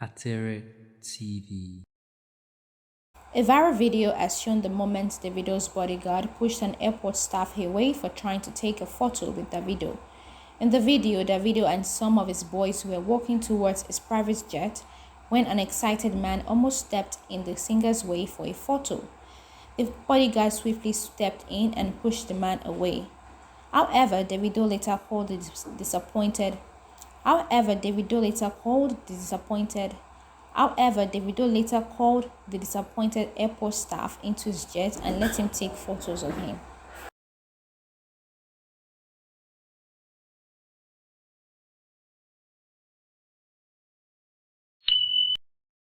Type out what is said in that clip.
Atere TV. A viral video has shown the moment Davido's bodyguard pushed an airport staff away for trying to take a photo with Davido. In the video, Davido and some of his boys were walking towards his private jet when an excited man almost stepped in the singer's way for a photo. The bodyguard swiftly stepped in and pushed the man away. However, Davido later called the disappointed However, Davido later called the disappointed However, Davido later called the disappointed airport staff into his jet and let him take photos of him.